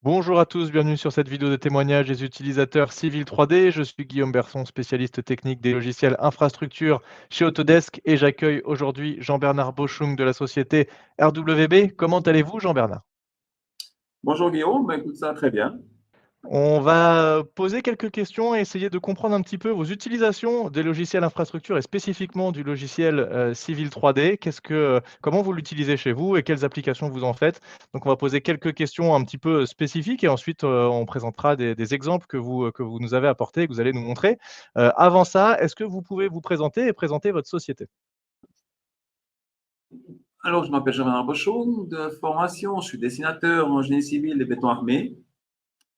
Bonjour à tous, bienvenue sur cette vidéo de témoignage des utilisateurs Civil 3D. Je suis Guillaume Berson, spécialiste technique des logiciels infrastructure chez Autodesk et j'accueille aujourd'hui Jean-Bernard Boschung de la société RWB. Comment allez-vous, Jean-Bernard? Bonjour Guillaume, écoute ça très bien. On va poser quelques questions et essayer de comprendre un petit peu vos utilisations des logiciels infrastructure et spécifiquement du logiciel Civil 3D. Comment vous l'utilisez chez vous et quelles applications vous en faites? Donc, on va poser quelques questions un petit peu spécifiques et ensuite on présentera des exemples que vous nous avez apportés et que vous allez nous montrer. Avant ça, est-ce que vous pouvez vous présenter et présenter votre société? Alors, je m'appelle Jean-Bernard Bochon, de formation, je suis dessinateur en génie civil et béton armé.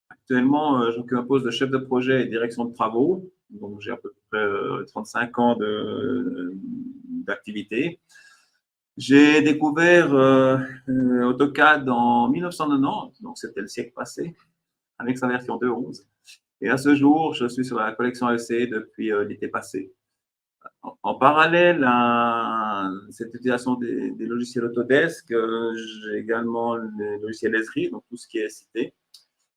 Actuellement, j'occupe un poste de chef de projet et direction de travaux, donc j'ai à peu près 35 ans d'activité. J'ai découvert AutoCAD en 1990, donc c'était le siècle passé, avec sa version 2.11. Et à ce jour, je suis sur la collection AEC depuis l'été passé. En parallèle à cette utilisation des logiciels Autodesk, j'ai également les logiciels Esri, donc tout ce qui est cité,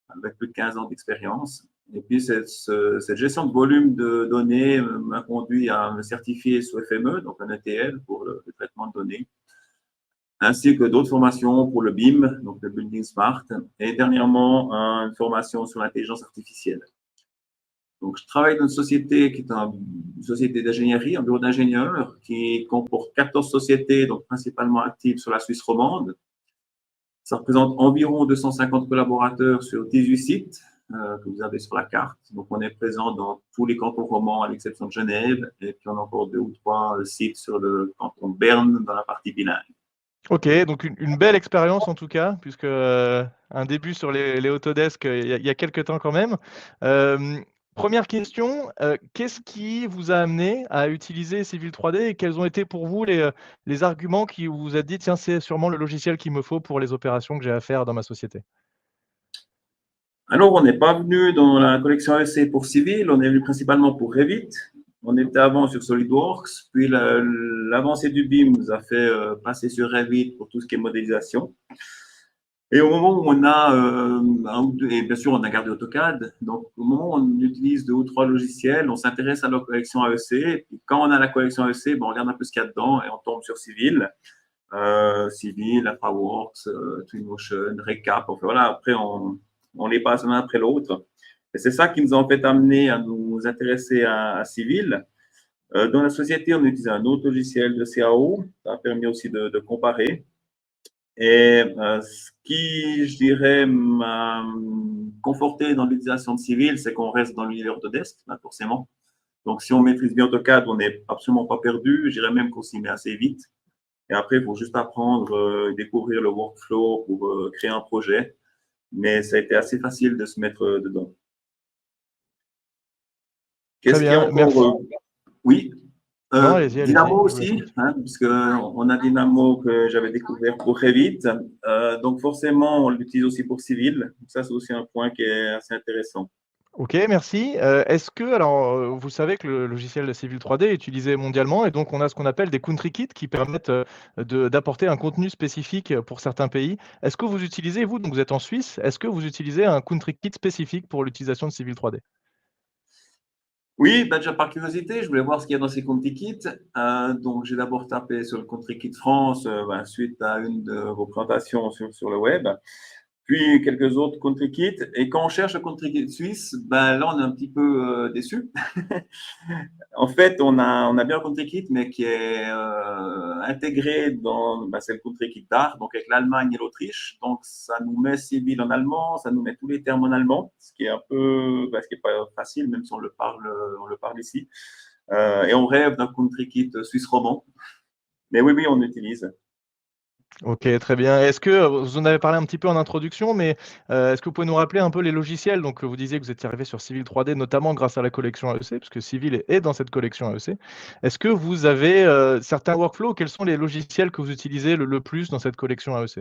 avec plus de 15 ans d'expérience. Et puis, cette gestion de volume de données m'a conduit à me certifier sous FME, donc un ETL pour le traitement de données, ainsi que d'autres formations pour le BIM, donc le Building Smart, et dernièrement, une formation sur l'intelligence artificielle. Donc, je travaille dans une société qui est une société d'ingénierie, un bureau d'ingénieurs qui comporte 14 sociétés, donc principalement actives sur la Suisse romande. Ça représente environ 250 collaborateurs sur 18 sites que vous avez sur la carte. Donc, on est présent dans tous les cantons romans à l'exception de Genève. Et puis, on a encore 2 ou 3 sites sur le canton de Berne dans la partie bilingue. Ok, donc une belle expérience en tout cas, puisque un début sur les Autodesk il y a quelques temps quand même. Euh, Première question, qu'est-ce qui vous a amené à utiliser Civil 3D et quels ont été pour vous les arguments qui vous a dit, tiens, c'est sûrement le logiciel qu'il me faut pour les opérations que j'ai à faire dans ma société? Alors, on n'est pas venu dans la collection AEC pour Civil, on est venu principalement pour Revit. On était avant sur SolidWorks, puis l'avancée du BIM nous a fait passer sur Revit pour tout ce qui est modélisation. Et au moment où on a et bien sûr on a gardé AutoCAD, donc au moment où on utilise 2 ou 3 logiciels, on s'intéresse à leur collection AEC. Et puis quand on a la collection AEC, on regarde un peu ce qu'il y a dedans et on tombe sur Civil, Civil, AFAWorks, Twinmotion, Recap. Enfin voilà, après on les passe l'un après l'autre. Et c'est ça qui nous a en fait amené à nous intéresser à Civil. Dans la société, on utilise un autre logiciel de CAO. Ça a permis aussi de comparer. Et ce qui, je dirais, m'a conforté dans l'utilisation de Civil, c'est qu'on reste dans l'univers Autodesk, forcément. Donc, si on maîtrise bien AutoCAD, on n'est absolument pas perdu. Je dirais même qu'on s'y met assez vite. Et après, il faut juste apprendre, découvrir le workflow pour créer un projet. Mais ça a été assez facile de se mettre dedans. Très Qu'est-ce qu'il y a bien, encore merci. Oui, Non, allez-y, Dynamo je vous laisse aussi, continuer. hein, puisqu'on a Dynamo que j'avais découvert pour Revit. Donc forcément, on l'utilise aussi pour Civil. Ça, c'est aussi un point qui est assez intéressant. Ok, merci. Vous savez que le logiciel de Civil 3D est utilisé mondialement et donc on a ce qu'on appelle des country kits qui permettent d'apporter un contenu spécifique pour certains pays. Est-ce que vous utilisez, vous, donc vous êtes en Suisse, est-ce que vous utilisez un country kit spécifique pour l'utilisation de Civil 3D? Oui, ben déjà par curiosité, je voulais voir ce qu'il y a dans ces country kits. Donc j'ai d'abord tapé sur le country kit France suite à une de vos présentations sur le web. Puis quelques autres country kits. Et quand on cherche le country kit suisse, ben là on est un petit peu déçu. En fait, on a bien un country kit, mais qui est intégré dans, c'est le country kit d'art, donc avec l'Allemagne et l'Autriche. Donc, ça nous met civil en allemand, ça nous met tous les termes en allemand, ce qui est un peu, ce qui est pas facile, même si on le parle ici. Et on rêve d'un country kit suisse roman. Mais oui, oui, on utilise. Ok, très bien. Est-ce que vous en avez parlé un petit peu en introduction, mais est-ce que vous pouvez nous rappeler un peu les logiciels? Donc, vous disiez que vous étiez arrivé sur Civil 3D, notamment grâce à la collection AEC, puisque Civil est dans cette collection AEC. Est-ce que vous avez certains workflows? Quels sont les logiciels que vous utilisez le plus dans cette collection AEC?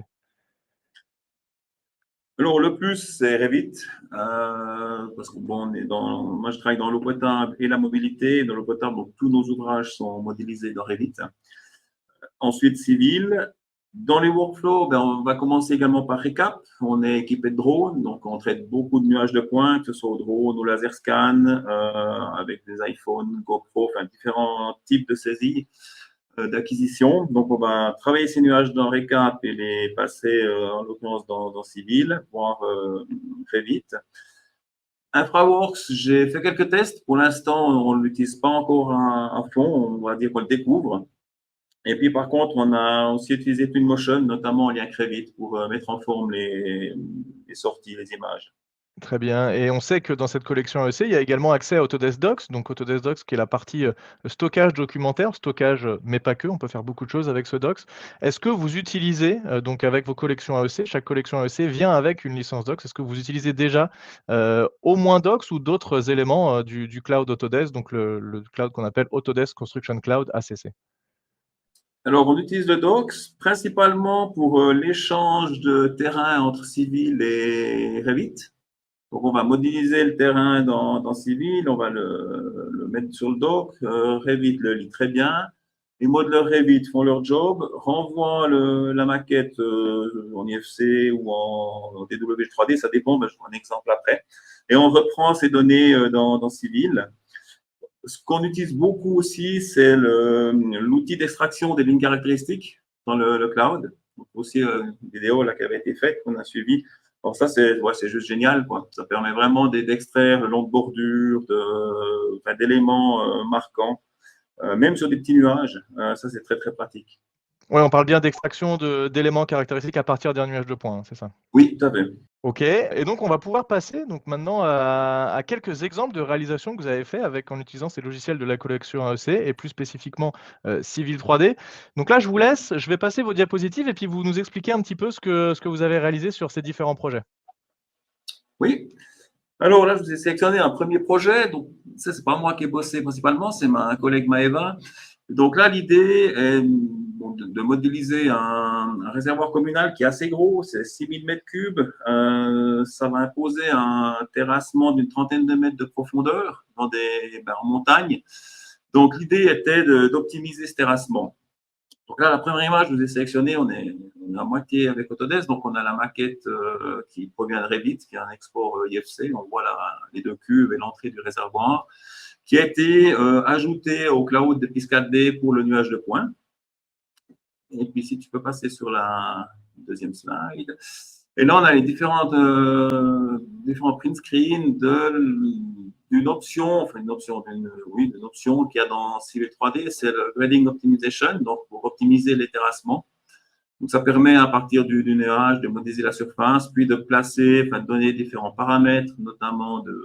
Alors, le plus, c'est Revit, parce que moi, je travaille dans l'eau potable et la mobilité. Dans l'eau potable, donc, tous nos ouvrages sont modélisés dans Revit. Ensuite, Civil. Dans les workflows, ben, on va commencer également par récap. On est équipé de drones, donc on traite beaucoup de nuages de points, que ce soit au drone ou laser scan, avec des iPhones, GoPro, enfin différents types de saisies d'acquisition. Donc on va travailler ces nuages dans récap et les passer en l'occurrence dans Civil, voire très vite. InfraWorks, j'ai fait quelques tests. Pour l'instant, on ne l'utilise pas encore à fond. On va dire qu'on le découvre. Et puis, par contre, on a aussi utilisé Twinmotion, notamment en lien avec Revit, pour mettre en forme les sorties, les images. Très bien, et on sait que dans cette collection AEC, il y a également accès à Autodesk Docs, donc Autodesk Docs qui est la partie, stockage documentaire, stockage, mais pas que, on peut faire beaucoup de choses avec ce Docs. Est-ce que vous utilisez, donc avec vos collections AEC, chaque collection AEC vient avec une licence Docs, est-ce que vous utilisez déjà, au moins Docs ou d'autres éléments, du cloud Autodesk, donc le cloud qu'on appelle Autodesk Construction Cloud, ACC? Alors, on utilise le Docs principalement pour l'échange de terrain entre Civil et Revit. Donc, on va modéliser le terrain dans Civil, on va le mettre sur le doc. Revit le lit très bien. Les modeleurs Revit font leur job, renvoient la maquette en IFC ou en DW3D, ça dépend, ben, je prends un exemple après. Et on reprend ces données dans Civil. Ce qu'on utilise beaucoup aussi, c'est l'outil d'extraction des lignes caractéristiques dans le cloud. Donc, aussi une vidéo là, qui avait été faite, qu'on a suivie. Alors ça, c'est juste génial, quoi. Ça permet vraiment d'extraire le long de bordure, d'éléments marquants, même sur des petits nuages. Ça, c'est très, très pratique. Ouais, on parle bien d'extraction d'éléments caractéristiques à partir d'un nuage de points, hein, c'est ça? Oui, tout à fait. OK, et donc on va pouvoir passer donc maintenant à quelques exemples de réalisations que vous avez fait avec en utilisant ces logiciels de la collection AEC et plus spécifiquement, Civil 3D. Donc là, je vous laisse, je vais passer vos diapositives et puis vous nous expliquez un petit peu ce que vous avez réalisé sur ces différents projets. Oui. Alors là, je vous ai sélectionné un premier projet. Donc, ça, c'est pas moi qui ai bossé principalement, c'est ma collègue Maëva. Donc là, l'idée est bon, de modéliser un réservoir communal qui est assez gros, c'est 6000 mètres cubes. Ça va imposer un terrassement d'une trentaine de mètres de profondeur en montagne. Donc l'idée était d'optimiser ce terrassement. Donc là, la première image, je vous ai sélectionné, on est à moitié avec Autodesk, donc on a la maquette qui provient de Revit, qui est un export IFC, on voit là les deux cuves et l'entrée du réservoir, qui a été ajouté au cloud de PIS4D pour le nuage de points. Et puis si tu peux passer sur la deuxième slide. Et là, on a les différents print screens d'une option, enfin une option, une option qu'il y a dans Civil 3D, c'est le Grading Optimization, donc pour optimiser les terrassements. Donc, ça permet à partir du nuage de modéliser la surface, puis de placer, enfin, de donner différents paramètres, notamment de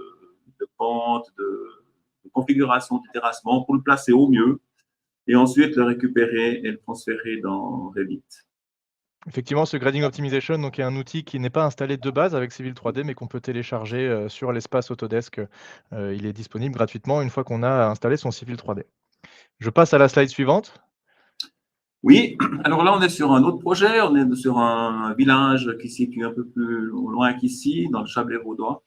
pente, de configuration du terrassement pour le placer au mieux et ensuite le récupérer et le transférer dans Revit. Effectivement, ce grading optimization donc est un outil qui n'est pas installé de base avec Civil 3D, mais qu'on peut télécharger, sur l'espace Autodesk. Il est disponible gratuitement une fois qu'on a installé son Civil 3D. Je passe à la slide suivante. Oui, alors là, on est sur un autre projet. On est sur un village qui se situe un peu plus loin qu'ici, dans le Chablais-Vaudois.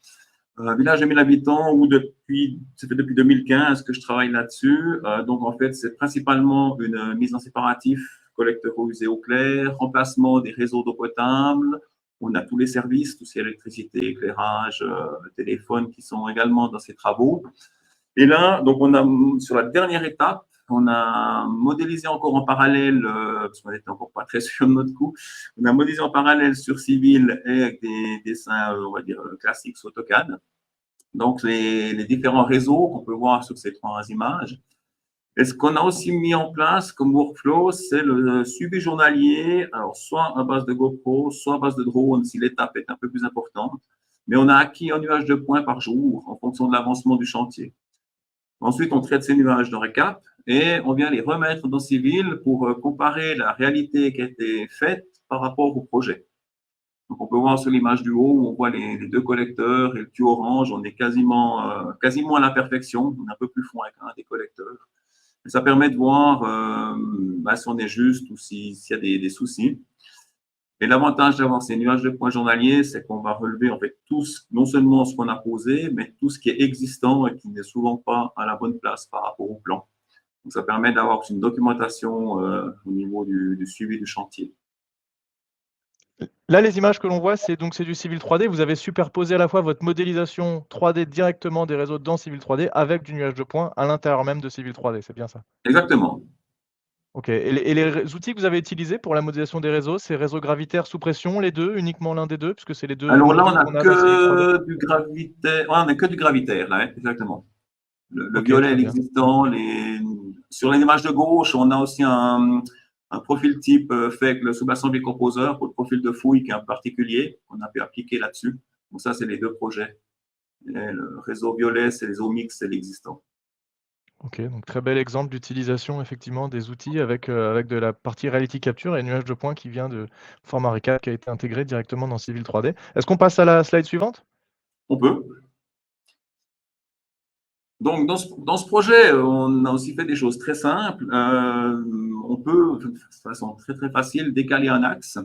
Un village de 1000 habitants où ça fait depuis 2015 que je travaille là-dessus. Donc, en fait, c'est principalement une mise en séparatif, collecteur eau usée eau claire, remplacement des réseaux d'eau potable. On a tous les services, tout ce qui est électricité, éclairage, téléphone qui sont également dans ces travaux. Et là, donc, on a, sur la dernière étape, on a modélisé encore en parallèle, parce qu'on n'était encore pas très sûr de notre coup, on a modélisé en parallèle sur Civil et avec des dessins, on va dire, classiques sur AutoCAD. Donc, les différents réseaux qu'on peut voir sur ces trois images. Et ce qu'on a aussi mis en place comme workflow, c'est le suivi journalier, alors soit à base de GoPro, soit à base de drone si l'étape est un peu plus importante. Mais on a acquis un nuage de points par jour en fonction de l'avancement du chantier. Ensuite, on traite ces nuages dans Recap et on vient les remettre dans Civil pour comparer la réalité qui a été faite par rapport au projet. Donc, on peut voir sur l'image du haut où on voit les deux collecteurs et le tuyau orange, on est quasiment à la perfection. On est un peu plus fond avec un des collecteurs. Et ça permet de voir si on est juste ou s'il y a des soucis. Et l'avantage d'avoir ces nuages de points journaliers, c'est qu'on va relever en fait non seulement ce qu'on a posé, mais tout ce qui est existant et qui n'est souvent pas à la bonne place par rapport au plan. Donc, ça permet d'avoir une documentation au niveau du suivi du chantier. Là, les images que l'on voit, c'est du Civil 3D. Vous avez superposé à la fois votre modélisation 3D directement des réseaux dans Civil 3D avec du nuage de points à l'intérieur même de Civil 3D, c'est bien ça? Exactement. OK, et les outils que vous avez utilisés pour la modélisation des réseaux, c'est réseaux gravitaires sous pression, les 2, uniquement l'un des 2, puisque c'est les 2 Alors là, on modules n'a qu'on a dans Civil 3D? que du gravitaire. Ouais, on n'a que du gravitaire, là, exactement. Le OK, violet est très bien. existant. Sur les images de gauche, on a aussi un profil type fait avec le Subassembly Composer pour le profil de fouille qui est un particulier qu'on a pu appliquer là-dessus. Donc ça, c'est les deux projets. Et le réseau violet, c'est les OMIX, c'est l'existant. OK, donc très bel exemple d'utilisation effectivement des outils avec de la partie Reality Capture et nuage de points qui vient de format Recap qui a été intégré directement dans Civil 3D. Est-ce qu'on passe à la slide suivante? On peut. Donc, dans ce projet, on a aussi fait des choses très simples. On peut, de façon très, très facile, décaler un axe.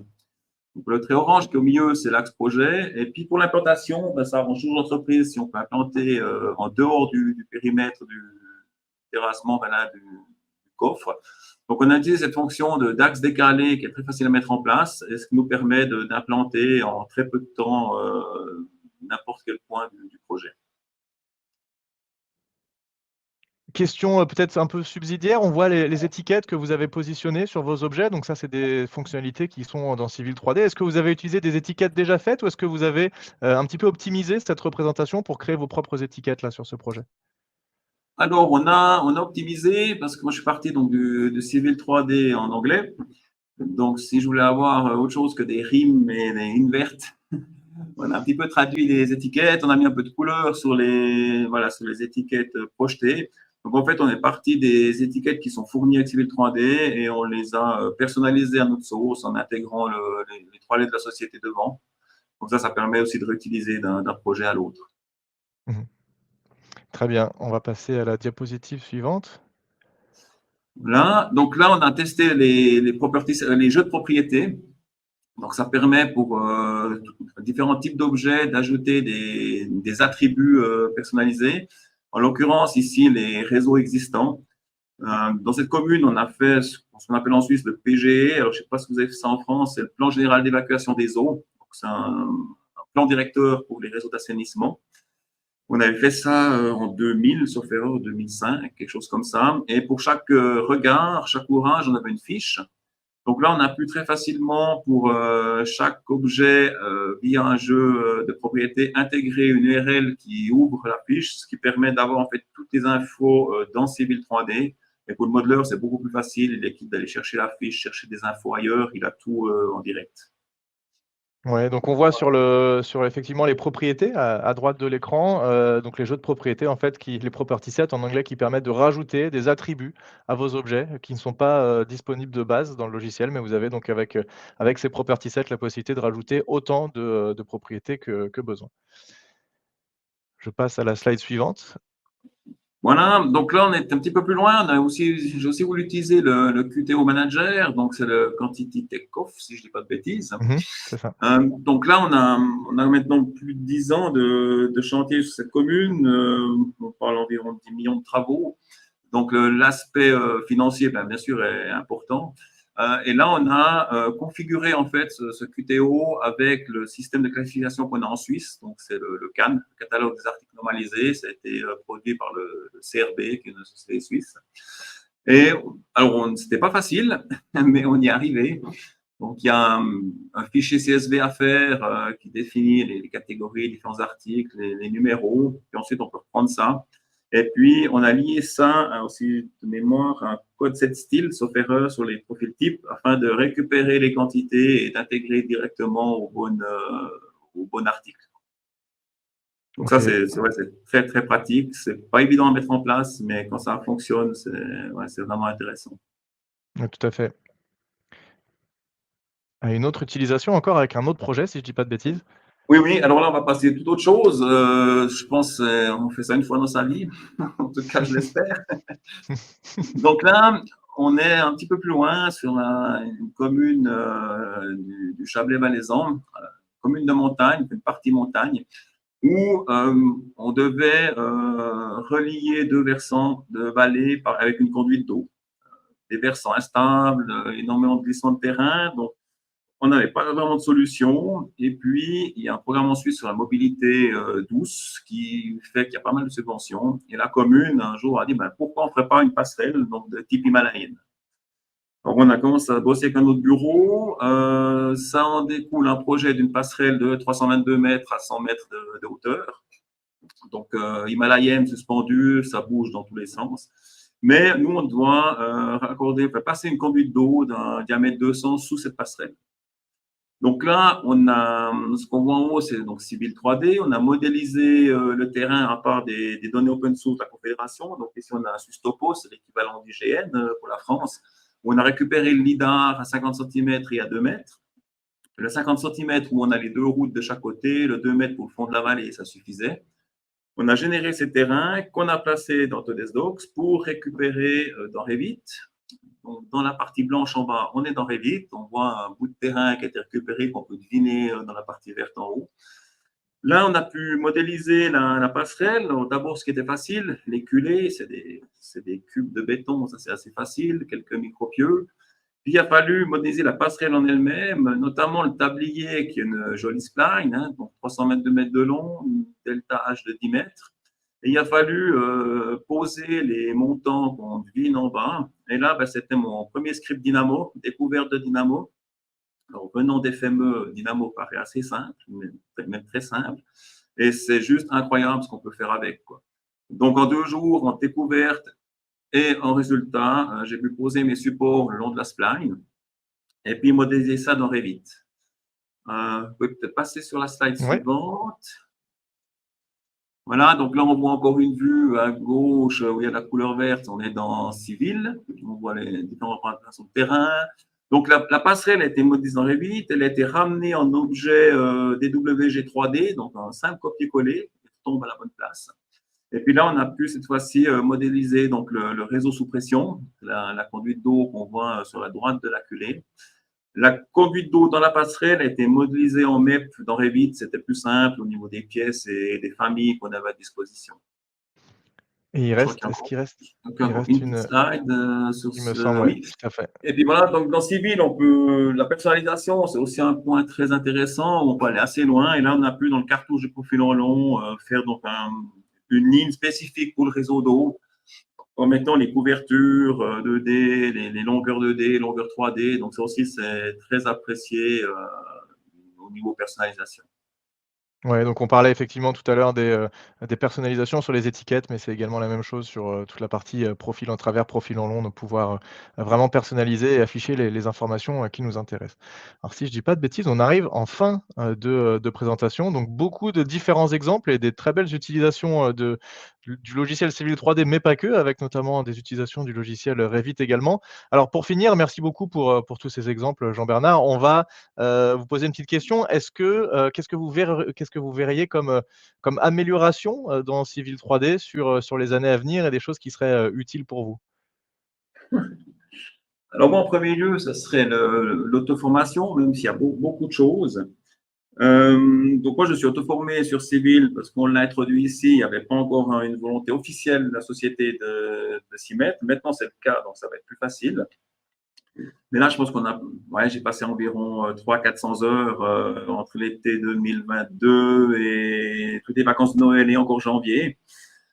Donc, le trait orange qui est au milieu, c'est l'axe projet. Et puis, pour l'implantation, ben, ça arrange toujours l'entreprise si on peut implanter en dehors du périmètre du terrassement du coffre. Donc, on a utilisé cette fonction d'axe décalé qui est très facile à mettre en place et ce qui nous permet d'implanter en très peu de temps n'importe quel point du projet. Question, peut-être un peu subsidiaire, on voit les étiquettes que vous avez positionnées sur vos objets, donc ça, c'est des fonctionnalités qui sont dans Civil 3D. Est-ce que vous avez utilisé des étiquettes déjà faites ou est-ce que vous avez, un petit peu optimisé cette représentation pour créer vos propres étiquettes là, sur ce projet? Alors, on a optimisé parce que moi, je suis parti donc de Civil 3D en anglais. Donc, si je voulais avoir autre chose que des rimes et des invertes, on a un petit peu traduit les étiquettes, on a mis un peu de couleur voilà, sur les étiquettes projetées. Donc, en fait, on est parti des étiquettes qui sont fournies avec Civil 3D et on les a personnalisées à notre sauce en intégrant les trois lettres de la société devant. Donc, ça permet aussi de réutiliser d'un projet à l'autre. Mmh. Très bien, on va passer à la diapositive suivante. Là, donc là, on a testé les jeux de propriété. Donc, ça permet pour différents types d'objets d'ajouter des attributs personnalisés. En l'occurrence, ici, les réseaux existants. Dans cette commune, on a fait ce qu'on appelle en Suisse le PGE. Alors, je ne sais pas si vous avez fait ça en France, c'est le plan général d'évacuation des eaux. C'est un plan directeur pour les réseaux d'assainissement. On avait fait ça en 2000, sauf erreur, 2005, quelque chose comme ça. Et pour chaque regard, chaque ouvrage, on avait une fiche. Donc là, on a pu très facilement, pour chaque objet, via un jeu de propriété, intégrer une URL qui ouvre la fiche, ce qui permet d'avoir en fait toutes les infos dans Civil 3D. Et pour le modeleur, c'est beaucoup plus facile. Il quitte d'aller chercher la fiche, chercher des infos ailleurs. Il a tout en direct. Ouais, donc on voit sur effectivement les propriétés à droite de l'écran, donc les jeux de propriétés en fait les property sets en anglais qui permettent de rajouter des attributs à vos objets qui ne sont pas, disponibles de base dans le logiciel, mais vous avez donc avec ces property sets la possibilité de rajouter autant de propriétés que besoin. Je passe à la slide suivante. Voilà, donc là, on est un petit peu plus loin. J'ai aussi voulu utiliser le QTO Manager, donc c'est le Quantity Takeoff, si je ne dis pas de bêtises. Mmh. C'est ça. Donc là, on a maintenant plus de 10 ans de chantier sur cette commune. On parle environ de 10 millions de travaux. Donc l'aspect financier, bien sûr, est important. Et là, on a configuré en fait ce QTO avec le système de classification qu'on a en Suisse. Donc c'est le CAN, le catalogue des articles normalisés. Ça a été produit par le CRB, qui est une société suisse. Et alors, c'était pas facile, mais on y est arrivé. Donc, il y a un fichier CSV à faire qui définit les catégories, les différents articles, les numéros. Puis ensuite, on peut reprendre ça. Et puis, on a lié ça aussi de mémoire à un code set style, sauf erreur, sur les profils types, afin de récupérer les quantités et d'intégrer directement au bon article. Donc ça, OK. ouais, très, très pratique. C'est pas évident à mettre en place, mais quand ça fonctionne, ouais, vraiment intéressant. Ouais, tout à fait. À une autre utilisation encore avec un autre projet si je dis pas de bêtises? Oui, oui, alors là, on va passer à toute autre chose. Je pense on fait ça une fois dans sa vie. En tout cas, je l'espère. Donc là, on est un petit peu plus loin sur une commune du Chablais-Valaisan, commune de montagne, une partie montagne, où on devait relier deux versants de vallée avec une conduite d'eau. Des versants instables, énormément de glissement de terrain. Donc, on n'avait pas vraiment de solution. Et puis, il y a un programme en Suisse sur la mobilité douce qui fait qu'il y a pas mal de subventions. Et la commune, un jour, a dit pourquoi on ne ferait pas une passerelle donc, de type himalayenne. Donc, on a commencé à bosser avec un autre bureau. Ça en découle un projet d'une passerelle de 322 mètres à 100 mètres de hauteur. Donc, himalayenne suspendue, ça bouge dans tous les sens. Mais nous, on doit passer une conduite d'eau d'un diamètre 200 sous cette passerelle. Donc là, on a ce qu'on voit en haut, c'est donc Civil 3D. On a modélisé le terrain à part des données open source de la Confédération. Donc ici, on a un Sustopo, c'est l'équivalent du GN pour la France. On a récupéré le lidar à 50 cm et à 2 mètres. Le 50 cm où on a les deux routes de chaque côté, le 2 mètres pour le fond de la vallée, ça suffisait. On a généré ces terrains qu'on a placés dans Autodesk Docs pour récupérer dans Revit. Donc, dans la partie blanche en bas, on est dans Revit. On voit un bout de terrain qui a été récupéré, qu'on peut deviner dans la partie verte en haut. Là, on a pu modéliser la passerelle. D'abord, ce qui était facile, les culées, c'est des cubes de béton, ça c'est assez facile, quelques micropieux. Puis, il a fallu modéliser la passerelle en elle-même, notamment le tablier qui est une jolie spline, donc 300 mètres de long, une delta H de 10 mètres. Et il a fallu poser les montants qu'on devine en bas. Et là, c'était mon premier script Dynamo, découverte de Dynamo. Alors, venant des FME, Dynamo paraît assez simple, même très simple. Et c'est juste incroyable ce qu'on peut faire avec, quoi. Donc, en 2 jours, en découverte et en résultat, j'ai pu poser mes supports le long de la spline et puis modéliser ça dans Revit. Vous pouvez peut-être passer sur la slide suivante. Voilà, donc là, on voit encore une vue à gauche où il y a la couleur verte. On est dans Civil. On voit les différentes représentations de terrain. Donc, la passerelle a été modélisée dans Revit. Elle a été ramenée en objet DWG 3D, donc un simple copier-coller. Elle tombe à la bonne place. Et puis là, on a pu cette fois-ci modéliser donc, le réseau sous pression, la conduite d'eau qu'on voit sur la droite de la culée. La conduite d'eau dans la passerelle a été modélisée en MEP dans Revit. C'était plus simple au niveau des pièces et des familles qu'on avait à disposition. Et est-ce qu'il reste une petite slide sur il me semble, oui, tout à fait. Et puis voilà, donc dans Civil, la personnalisation, c'est aussi un point très intéressant. On peut aller assez loin. Et là, on a pu, dans le cartouche de profil en long, faire donc une ligne spécifique pour le réseau d'eau en mettant les couvertures 2D, les longueurs 2D, longueurs 3D. Donc, ça aussi, c'est très apprécié au niveau personnalisation. Ouais, donc on parlait effectivement tout à l'heure des personnalisations sur les étiquettes, mais c'est également la même chose sur, toute la partie, profil en travers, profil en long, de pouvoir, vraiment personnaliser et afficher les informations, qui nous intéressent. Alors si je dis pas de bêtises, on arrive en fin, de présentation, donc beaucoup de différents exemples et des très belles utilisations, du logiciel Civil 3D, mais pas que, avec notamment des utilisations du logiciel, Revit également. Alors pour finir, merci beaucoup pour tous ces exemples, Jean-Bernard. On va, vous poser une petite question. Est-ce que, qu'est-ce que vous verriez comme amélioration, dans Civil 3D sur les années à venir et des choses qui seraient, utiles pour vous? Alors moi, en premier lieu, ce serait l'auto-formation, même s'il y a beaucoup de choses. Donc moi, je suis auto-formé sur Civil parce qu'on l'a introduit ici. Il n'y avait pas encore une volonté officielle de la société de s'y mettre. Maintenant, c'est le cas, donc ça va être plus facile. Mais là, je pense j'ai passé environ 300-400 heures entre l'été 2022 et toutes les vacances de Noël et encore janvier.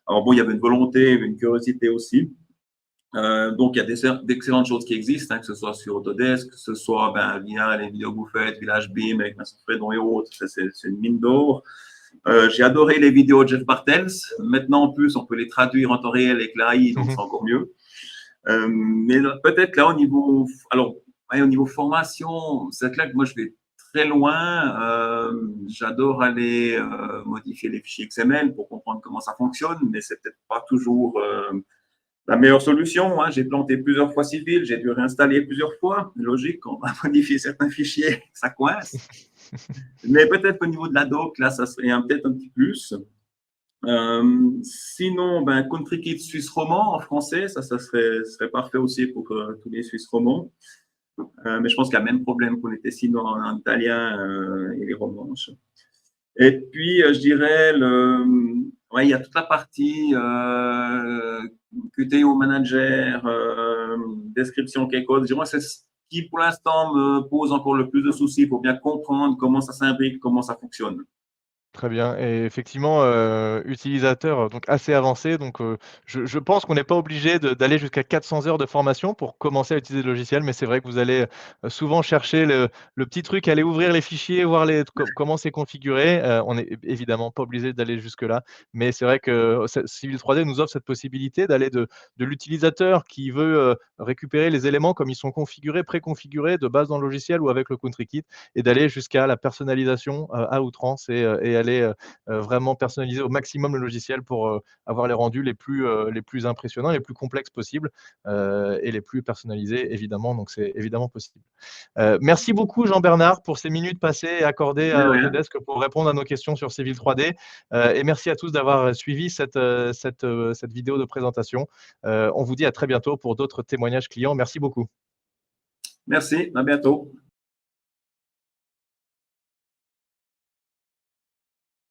Alors bon, il y avait une volonté, une curiosité aussi. Donc, il y a d'excellentes choses qui existent, que ce soit sur Autodesk, que ce soit via les vidéos que vous faites, Village Beam avec Vincent Fredon et autres, c'est une mine d'or. J'ai adoré les vidéos de Jeff Bartels. Maintenant, en plus, on peut les traduire en temps réel avec l'AI, donc c'est encore mieux. Mais peut-être là, au niveau formation, c'est clair que moi, je vais très loin. J'adore aller modifier les fichiers XML pour comprendre comment ça fonctionne, mais c'est peut-être pas toujours la meilleure solution. J'ai planté plusieurs fois Civil, j'ai dû réinstaller plusieurs fois. Logique, on va modifier certains fichiers, ça coince. Mais peut-être qu'au niveau de la doc, là, ça serait peut-être un petit plus. Sinon, Country Kids Suisse roman en français, ça serait parfait aussi pour tous les Suisses romans. Mais je pense qu'il y a le même problème qu'on était sinon en italien et les romanches. Et puis, je dirais, il y a toute la partie QTO Manager, description K-code. Je dirais, qui pour l'instant me pose encore le plus de soucis pour bien comprendre comment ça s'imbrique, comment ça fonctionne. Très bien et effectivement, utilisateur, donc assez avancé donc je pense qu'on n'est pas obligé d'aller jusqu'à 400 heures de formation pour commencer à utiliser le logiciel, mais c'est vrai que vous allez, souvent chercher le petit truc, aller ouvrir les fichiers, voir les comment c'est configuré. On n'est évidemment pas obligé d'aller jusque-là, mais c'est vrai que Civil 3D nous offre cette possibilité d'aller de l'utilisateur qui veut, récupérer les éléments comme ils sont configurés, préconfigurés de base dans le logiciel ou avec le Country Kit et d'aller jusqu'à la personnalisation, à outrance et aller, vraiment personnaliser au maximum le logiciel pour, avoir les rendus les plus impressionnants, les plus complexes possibles, et les plus personnalisés évidemment, donc c'est évidemment possible. Merci beaucoup Jean-Bernard pour ces minutes passées et accordées De à rien. Autodesk pour répondre à nos questions sur Civil 3D, et merci à tous d'avoir suivi cette vidéo de présentation. On vous dit à très bientôt pour d'autres témoignages clients. Merci beaucoup. Merci, à bientôt.